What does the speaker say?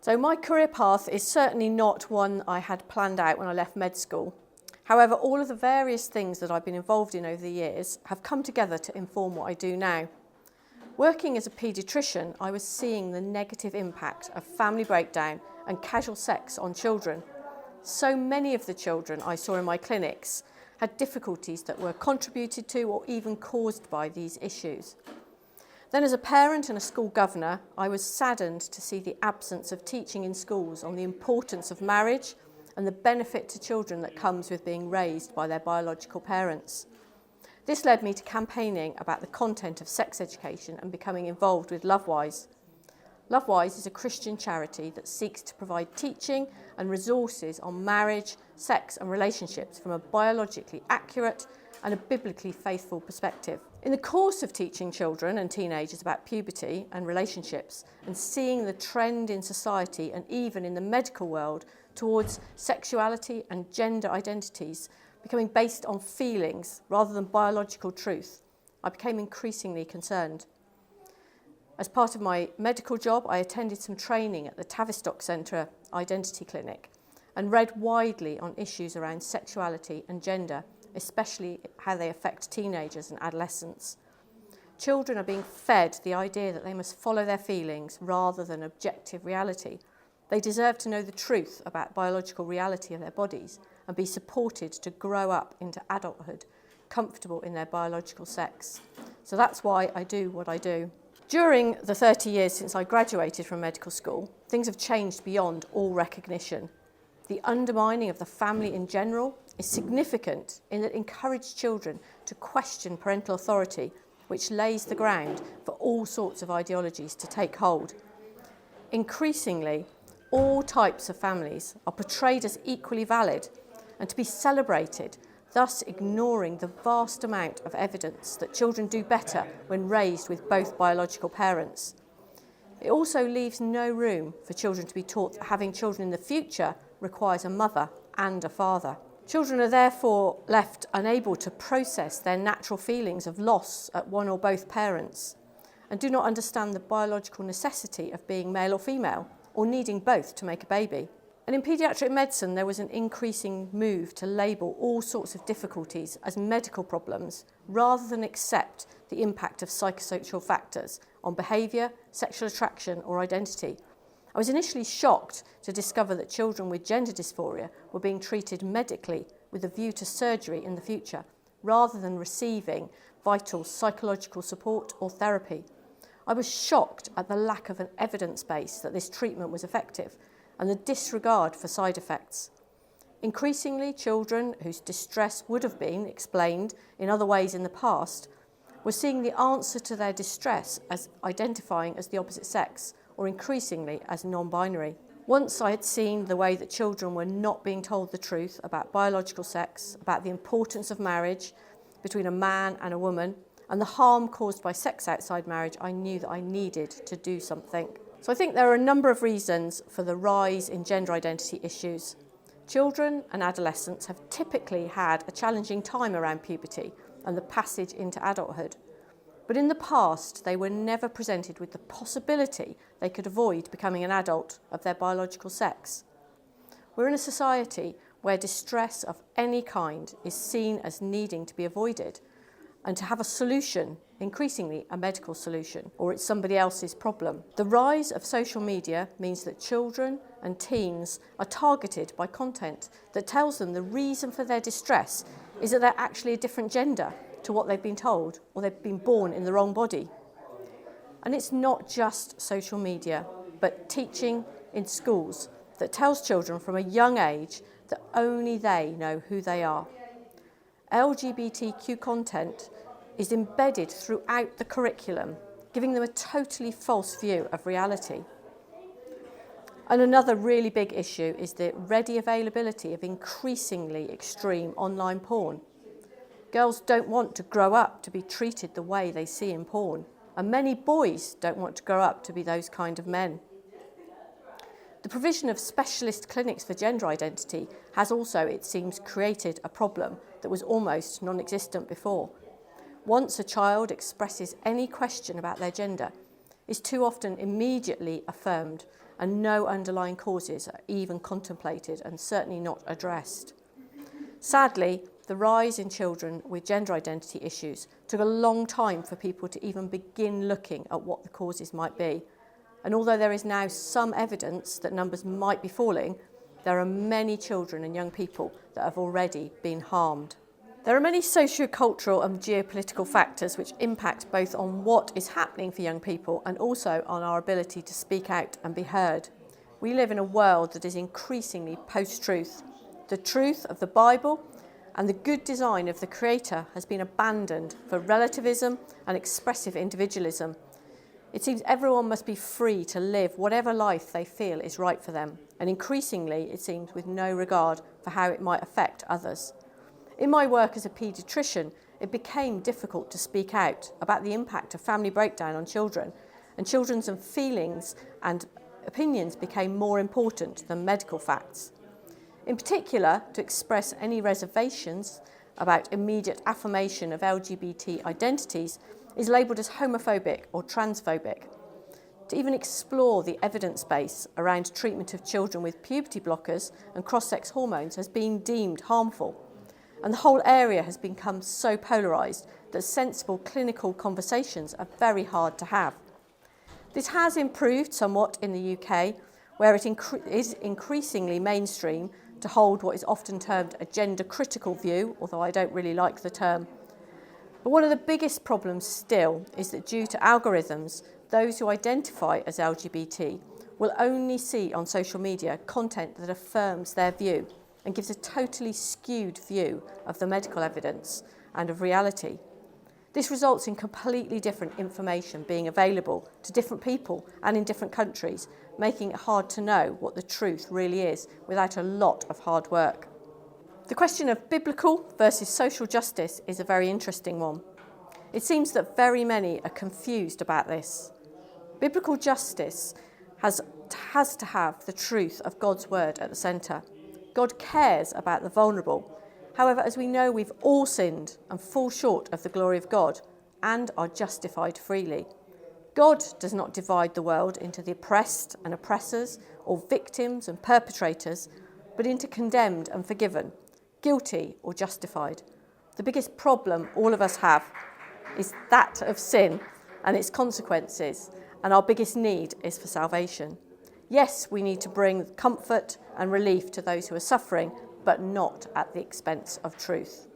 So my career path is certainly not one I had planned out when I left med school. However, all of the various things that I've been involved in over the years have come together to inform what I do now. Working as a paediatrician, I was seeing the negative impact of family breakdown and casual sex on children. So many of the children I saw in my clinics had difficulties that were contributed to or even caused by these issues. Then as a parent and a school governor, I was saddened to see the absence of teaching in schools on the importance of marriage and the benefit to children that comes with being raised by their biological parents. This led me to campaigning about the content of sex education and becoming involved with Lovewise. Lovewise is a Christian charity that seeks to provide teaching and resources on marriage, sex and relationships from a biologically accurate and a biblically faithful perspective. In the course of teaching children and teenagers about puberty and relationships and seeing the trend in society and even in the medical world towards sexuality and gender identities becoming based on feelings rather than biological truth, I became increasingly concerned. As part of my medical job, I attended some training at the Tavistock Centre Identity Clinic and read widely on issues around sexuality and gender, especially how they affect teenagers and adolescents. Children are being fed the idea that they must follow their feelings rather than objective reality. They deserve to know the truth about biological reality of their bodies and be supported to grow up into adulthood, comfortable in their biological sex. So that's why I do what I do. During the 30 years since I graduated from medical school, things have changed beyond all recognition. The undermining of the family in general is significant in that it encourages children to question parental authority, which lays the ground for all sorts of ideologies to take hold. Increasingly, all types of families are portrayed as equally valid and to be celebrated, thus ignoring the vast amount of evidence that children do better when raised with both biological parents. It also leaves no room for children to be taught that having children in the future requires a mother and a father. Children are therefore left unable to process their natural feelings of loss at one or both parents and do not understand the biological necessity of being male or female or needing both to make a baby. And in paediatric medicine, there was an increasing move to label all sorts of difficulties as medical problems rather than accept the impact of psychosocial factors on behaviour, sexual attraction or identity. I was initially shocked to discover that children with gender dysphoria were being treated medically with a view to surgery in the future, rather than receiving vital psychological support or therapy. I was shocked at the lack of an evidence base that this treatment was effective and the disregard for side effects. Increasingly, children whose distress would have been explained in other ways in the past were seeing the answer to their distress as identifying as the opposite sex or increasingly as non-binary. Once I had seen the way that children were not being told the truth about biological sex, about the importance of marriage between a man and a woman, and the harm caused by sex outside marriage, I knew that I needed to do something. So I think there are a number of reasons for the rise in gender identity issues. Children and adolescents have typically had a challenging time around puberty and the passage into adulthood. But in the past, they were never presented with the possibility they could avoid becoming an adult of their biological sex. We're in a society where distress of any kind is seen as needing to be avoided and to have a solution, increasingly a medical solution, or it's somebody else's problem. The rise of social media means that children and teens are targeted by content that tells them the reason for their distress is that they're actually a different gender to what they've been told, or they've been born in the wrong body. And it's not just social media, but teaching in schools that tells children from a young age that only they know who they are. LGBTQ content is embedded throughout the curriculum, giving them a totally false view of reality. And another really big issue is the ready availability of increasingly extreme online porn. Girls don't want to grow up to be treated the way they see in porn, and many boys don't want to grow up to be those kind of men. The provision of specialist clinics for gender identity has also, it seems, created a problem that was almost non-existent before. Once a child expresses any question about their gender, is too often immediately affirmed and no underlying causes are even contemplated and certainly not addressed. Sadly, the rise in children with gender identity issues took a long time for people to even begin looking at what the causes might be. And although there is now some evidence that numbers might be falling, there are many children and young people that have already been harmed. There are many socio-cultural and geopolitical factors which impact both on what is happening for young people and also on our ability to speak out and be heard. We live in a world that is increasingly post-truth. The truth of the Bible and the good design of the Creator has been abandoned for relativism and expressive individualism. It seems everyone must be free to live whatever life they feel is right for them, and increasingly it seems with no regard for how it might affect others. In my work as a paediatrician, it became difficult to speak out about the impact of family breakdown on children, and children's feelings and opinions became more important than medical facts. In particular, to express any reservations about immediate affirmation of LGBT identities is labelled as homophobic or transphobic. To even explore the evidence base around treatment of children with puberty blockers and cross-sex hormones has been deemed harmful. And the whole area has become so polarised that sensible clinical conversations are very hard to have. This has improved somewhat in the UK, where it is increasingly mainstream to hold what is often termed a gender-critical view, although I don't really like the term. But one of the biggest problems still is that due to algorithms, those who identify as LGBT will only see on social media content that affirms their view and gives a totally skewed view of the medical evidence and of reality. This results in completely different information being available to different people and in different countries, making it hard to know what the truth really is without a lot of hard work. The question of biblical versus social justice is a very interesting one. It seems that very many are confused about this. Biblical justice has to have the truth of God's word at the centre. God cares about the vulnerable. However, as we know, we've all sinned and fall short of the glory of God and are justified freely. God does not divide the world into the oppressed and oppressors or victims and perpetrators, but into condemned and forgiven, guilty or justified. The biggest problem all of us have is that of sin and its consequences, and our biggest need is for salvation. Yes, we need to bring comfort and relief to those who are suffering, but not at the expense of truth.